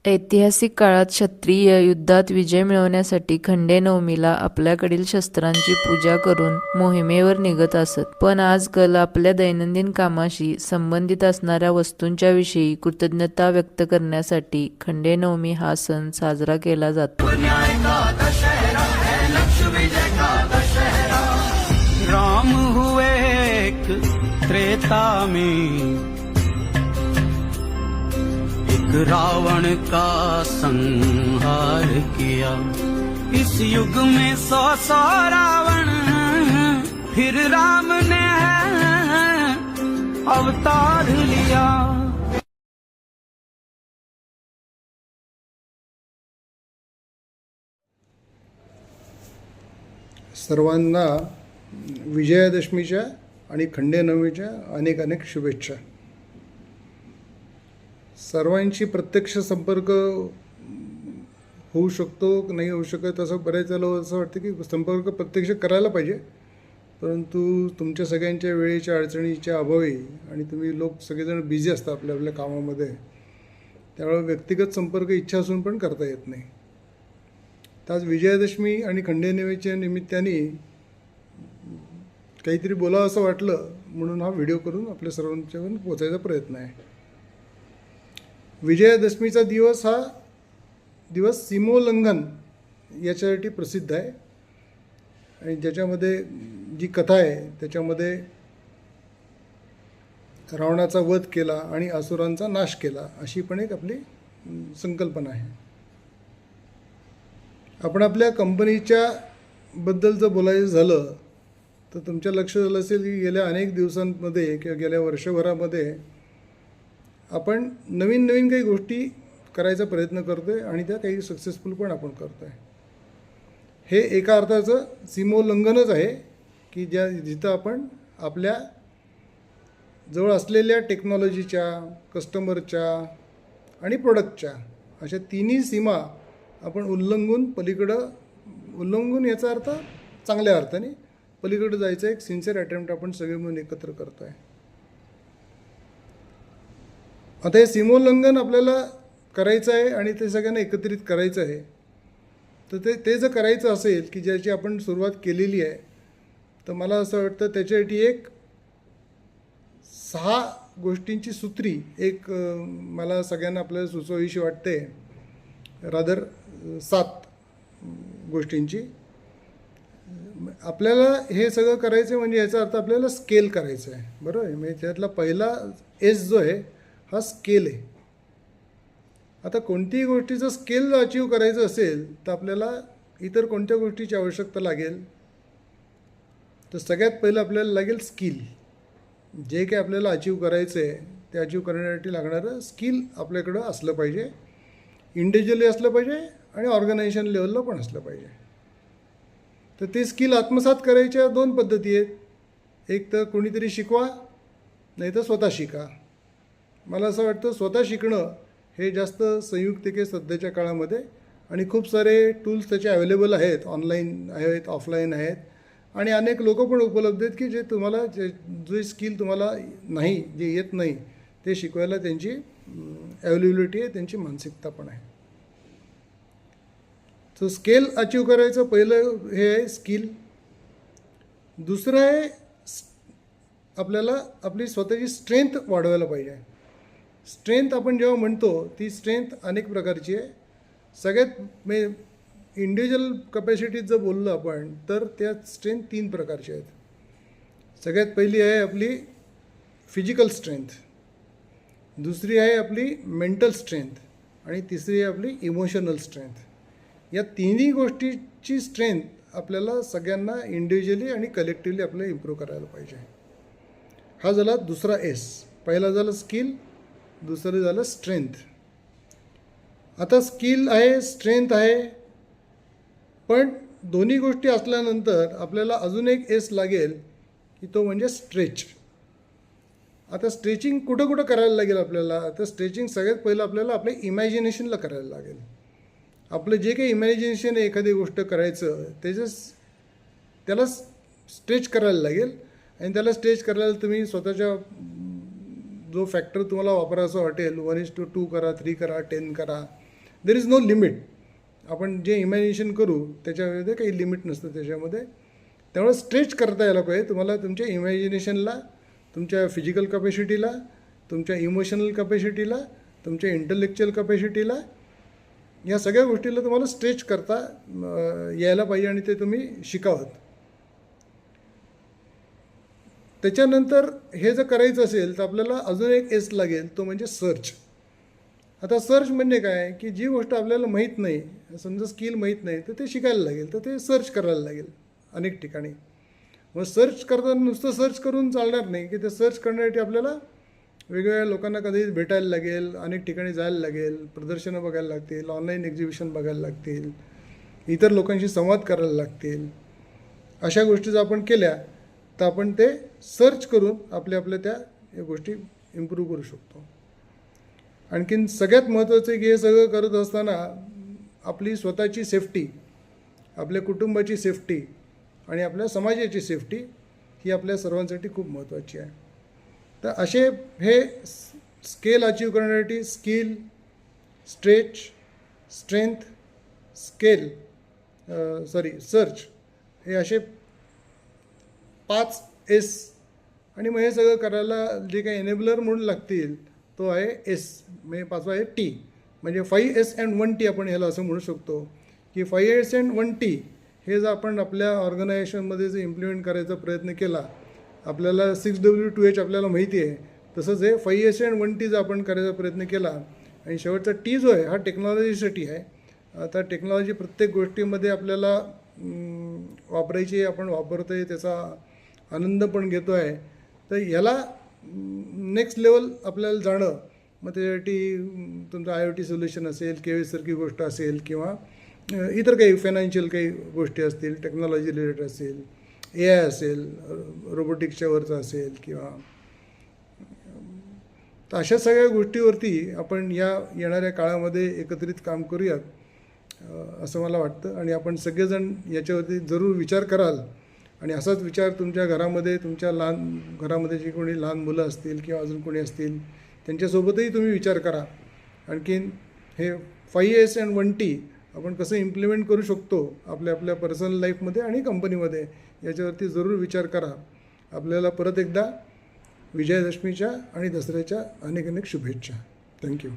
ऐतिहासिक काळात क्षत्रिय युद्धात विजय मिळवण्यासाठी खंडेनवमीला आपल्याकडील शस्त्रांची पूजा करून मोहिमेवर निघत असत. पण आजकाल आपल्या दैनंदिन कामाशी संबंधित असणाऱ्या वस्तूंच्या विषयी कृतज्ञता व्यक्त करण्यासाठी खंडेनवमी हा सण साजरा केला जातो. राम हुए एक त्रेता में, एक रावण का संहार किया। इस युग में 100 रावण, फिर राम ने अवतार लिया। सर्वांना विजयादशमीच्या आणि खंडेनवमीच्या अनेक अनेक शुभेच्छा. सर्वांशी प्रत्यक्ष संपर्क होऊ शकतो नाही होऊ शकत असं बऱ्याच वेळेला असं वाटतं की संपर्क प्रत्यक्ष करायला पाहिजे, परंतु तुमच्या सगळ्यांच्या वेळेच्या अडचणीच्या अभावी आणि तुम्ही लोक सगळेजण बिझी असता आपल्या आपल्या कामामध्ये, त्यामुळे व्यक्तिगत संपर्क इच्छा असून पण करता येत नाही. तर आज विजयादशमी आणि खंडेनवमीच्या निमित्ताने काहीतरी बोलावं असं वाटलं म्हणून हा व्हिडिओ करून आपल्या सर्वांच्यापर्यंत पोचायचा प्रयत्न आहे. विजयादशमीचा दिवस हा दिवस सीमोल्लंघन याच्यासाठी प्रसिद्ध आहे आणि ज्याच्यामध्ये जी कथा आहे त्याच्यामध्ये रावणाचा वध केला आणि असुरांचा नाश केला अशी पण एक आपली संकल्पना आहे. आपण आपल्या कंपनीच्या बद्दल जर बोलायचं झालं तर तुमच्या लक्षात आलं असेल की गेल्या अनेक दिवसांमध्ये किंवा गेल्या वर्षभरामध्ये आपण नवीन नवीन काही गोष्टी करायचा प्रयत्न करतो आहे आणि त्या काही सक्सेसफुल पण आपण करतो आहे. हे एका अर्थाचं सीमोल्लंघनच आहे की जिथं आपण आपल्या जवळ असलेल्या टेक्नॉलॉजीच्या, कस्टमरच्या आणि प्रोडक्टच्या अशा तिन्ही सीमा आपण उल्लंघून याचा अर्थ चांगल्या अर्थाने पलीकडे जायचं एक सिन्सिअर अटेम्प्ट आपण सगळे मिळून एकत्र करतो आहे. आता हे सीमोल्लंघन आपल्याला करायचं आहे आणि ते सगळ्यांना एकत्रित करायचं आहे. तर ते जर करायचं असेल की ज्याची आपण सुरुवात केलेली आहे, तर मला असं वाटतं त्याच्यासाठी एक 6 गोष्टींची सूत्री एक मला सगळ्यांना आपल्याला सुचवावीशी वाटते, रादर 7 गोष्टींची. आपल्याला हे सगळं करायचं म्हणजे याचा अर्थ आपल्याला स्केल करायचं आहे, बरोबर आहे. म्हणजे त्यातला पहिला एस जो आहे हा स्केल आहे. आता कोणतीही गोष्टीचं स्केल अचीव करायचं असेल तर आपल्याला इतर कोणत्या गोष्टीची आवश्यकता लागेल, तर सगळ्यात पहिलं आपल्याला लागेल स्किल. जे काही आपल्याला अचीव करायचं आहे ते अचीव करण्यासाठी लागणारं स्किल आपल्याकडं असलं पाहिजे. इंडिव्हिज्युअली असलं पाहिजे आणि ऑर्गनायझेशन लेवलला पण असलं पाहिजे. तर ते स्किल आत्मसात करायच्या 2 पद्धती आहेत. एक तर कोणीतरी शिकवा, नाही तर स्वतः शिका. मला असं वाटतं स्वतः शिकणं हे जास्त संयुक्त आहे सध्याच्या काळामध्ये आणि खूप सारे टूल्स त्याचे अवेलेबल आहेत, ऑनलाईन आहेत, ऑफलाईन आहेत आणि अनेक लोक पण उपलब्ध आहेत की जे तुम्हाला जे स्किल तुम्हाला नाही, जे येत नाही ते शिकवायला त्यांची अवेलेबिलिटी आहे, त्यांची मानसिकता पण आहे. सो स्केल अचीव करायचं पहिलं हे आहे स्किल. दुसरं आहे आपल्याला आपली स्वतःची स्ट्रेंथ वाढवायला पाहिजे. स्ट्रेंथ आपण जेव्हा म्हणतो ती स्ट्रेंथ अनेक प्रकारची आहे. सगळ्यात म्हणजे इंडिव्हिज्युअल कपॅसिटीत जर बोललो आपण तर त्या स्ट्रेंथ 3 प्रकारच्या आहेत. सगळ्यात पहिली आहे आपली फिजिकल स्ट्रेंथ, दुसरी आहे आपली मेंटल स्ट्रेंथ आणि तिसरी आहे आपली इमोशनल स्ट्रेंथ. या तिन्ही गोष्टीची स्ट्रेंथ आपल्याला सगळ्यांना इंडिव्हिज्युअली आणि कलेक्टिव्हली आपल्याला इम्प्रूव्ह करायला पाहिजे. हा झाला दुसरा एस. पहिला झाला स्किल, दुसरं झालं स्ट्रेंथ. आता स्किल आहे, स्ट्रेंथ आहे, पण दोन्ही गोष्टी असल्यानंतर आपल्याला अजून एक एस लागेल की तो म्हणजे स्ट्रेच. आता स्ट्रेचिंग कुठं कुठं करायला लागेल आपल्याला, तर स्ट्रेचिंग सगळ्यात पहिलं आपल्याला आपल्या इमॅजिनेशनला करायला लागेल. आपलं जे काही इमॅजिनेशन आहे एखादी गोष्ट करायचं त्याला स्ट्रेच करायला लागेल आणि त्याला स्ट्रेच करायला तुम्ही स्वतःच्या जो फॅक्टर तुम्हाला वापरायचा वाटेल 1:2 करा, 3 करा, 10 करा, देर इज नो लिमिट. आपण जे इमॅजिनेशन करू त्याच्यामध्ये काही लिमिट नसतं त्याच्यामध्ये. त्यामुळे स्ट्रेच करता यायला पाहिजे तुम्हाला तुमच्या इमॅजिनेशनला, तुमच्या फिजिकल कपॅसिटीला, तुमच्या इमोशनल कपॅसिटीला, तुमच्या इंटलेक्च्युअल कपॅसिटीला, या सगळ्या गोष्टीला तुम्हाला स्ट्रेच करता यायला पाहिजे आणि ते तुम्ही शिकावं. त्याच्यानंतर हे जर करायचं असेल तर आपल्याला अजून एक एस लागेल, तो म्हणजे सर्च. आता सर्च म्हणजे काय की जी गोष्ट आपल्याला माहीत नाही, समजा स्किल माहीत नाही तर ते शिकायला लागेल, तर ते सर्च करायला लागेल अनेक ठिकाणी. मग सर्च करताना नुसतं सर्च करून चालणार नाही, की ते सर्च करण्यासाठी आपल्याला वेगवेगळ्या लोकांना कधी भेटायला लागेल, अनेक ठिकाणी जायला लागेल, प्रदर्शनं बघायला लागतील, ऑनलाईन एक्झिबिशन बघायला लागतील, इतर लोकांशी संवाद करायला लागतील. अशा गोष्टी जर आपण केल्या तर आपण ते सर्च करून आपल्या त्या गोष्टी इम्प्रूव्ह करू शकतो. आणखीन सगळ्यात महत्त्वाचं आहे की हे सगळं करत असताना आपली स्वतःची सेफ्टी, आपल्या कुटुंबाची सेफ्टी आणि आपल्या समाजाची सेफ्टी ही आपल्या सर्वांसाठी खूप महत्त्वाची आहे. तर असे हे स्केल अचीव करण्यासाठी स्किल, स्ट्रेच, स्ट्रेंथ, सर्च हे असे 5 एस. आणि मग हे सगळं करायला जे काही एनेबलर म्हणून लागतील तो आहे एस, म्हणजे 5वा आहे टी, म्हणजे 5S and 1T आपण ह्याला असं म्हणू शकतो की 5S and 1T हे जर आपण आपल्या ऑर्गनायझेशनमध्ये जर इम्प्लिमेंट करायचा प्रयत्न केला, आपल्याला 6W2H आपल्याला माहिती आहे, तसंच हे 5S and 1T जर आपण करायचा प्रयत्न केला आणि शेवटचा टी जो आहे हा टेक्नॉलॉजीसाठी आहे. आता टेक्नॉलॉजी प्रत्येक गोष्टीमध्ये आपल्याला वापरायची, आपण वापरतो आहे, त्याचा आनंद पण घेतो आहे. तर याला नेक्स्ट लेवल आपल्याला जाणं, मग त्याच्यासाठी तुमचं IoT सोल्युशन असेल, KVS सारखी गोष्ट असेल किंवा इतर काही फायनान्शियल काही गोष्टी असतील, टेक्नॉलॉजी रिलेटेड असेल, AI असेल, रोबोटिक्सच्या वरचं असेल किंवा तर अशा सगळ्या गोष्टीवरती आपण या येणाऱ्या काळामध्ये एकत्रित काम करूयात असं मला वाटतं. आणि आपण सगळेजण याच्यावरती जरूर विचार कराल आणि असाच विचार तुमच्या घरामध्ये, तुमच्या लहान घरामध्ये जी कोणी लहान मुलं असतील किंवा अजून कोणी असतील त्यांच्यासोबतही तुम्ही विचार करा. आणखीन हे 5S and 1T आपण कसं इम्प्लिमेंट करू शकतो आपल्या पर्सनल लाईफमध्ये आणि कंपनीमध्ये, याच्यावरती जरूर विचार करा. आपल्याला परत एकदा विजयादशमीच्या आणि दसऱ्याच्या अनेक शुभेच्छा. थँक्यू.